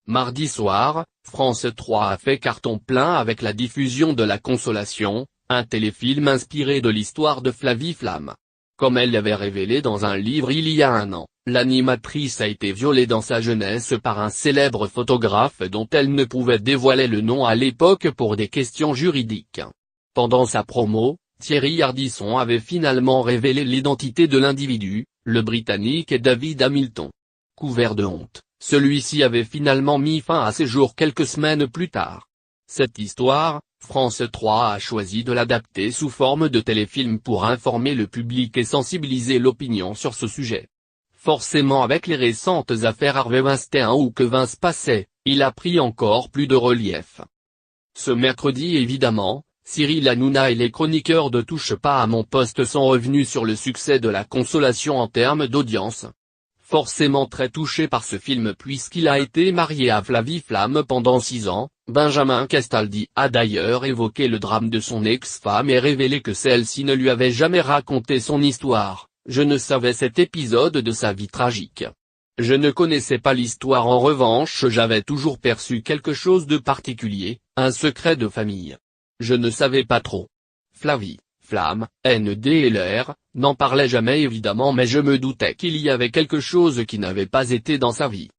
Mardi soir, France 3 a fait carton plein avec la diffusion de La Consolation, un téléfilm inspiré de l'histoire de Flavie Flamme. Comme elle l'avait révélé dans un livre il y a un an, l'animatrice a été violée dans sa jeunesse par un célèbre photographe dont elle ne pouvait dévoiler le nom à l'époque pour des questions juridiques. Pendant sa promo, Thierry Ardisson avait finalement révélé l'identité de l'individu, le Britannique David Hamilton. Couvert de honte, celui-ci avait finalement mis fin à ses jours quelques semaines plus tard. Cette histoire, France 3 a choisi de l'adapter sous forme de téléfilm pour informer le public et sensibiliser l'opinion sur ce sujet. Forcément, avec les récentes affaires Harvey Weinstein ou que Vince passait, il a pris encore plus de relief. Ce mercredi évidemment, Cyril Hanouna et les chroniqueurs de Touche pas à mon poste sont revenus sur le succès de La Consolation en termes d'audience. Forcément très touché par ce film puisqu'il a été marié à Flavie Flamme pendant 6 ans, Benjamin Castaldi a d'ailleurs évoqué le drame de son ex-femme et révélé que celle-ci ne lui avait jamais raconté son histoire. Je ne savais cet épisode de sa vie tragique. Je ne connaissais pas l'histoire, en revanche j'avais toujours perçu quelque chose de particulier, un secret de famille. Je ne savais pas trop. Flavie Flamme, NDLR, n'en parlait jamais évidemment mais je me doutais qu'il y avait quelque chose qui n'avait pas été dans sa vie.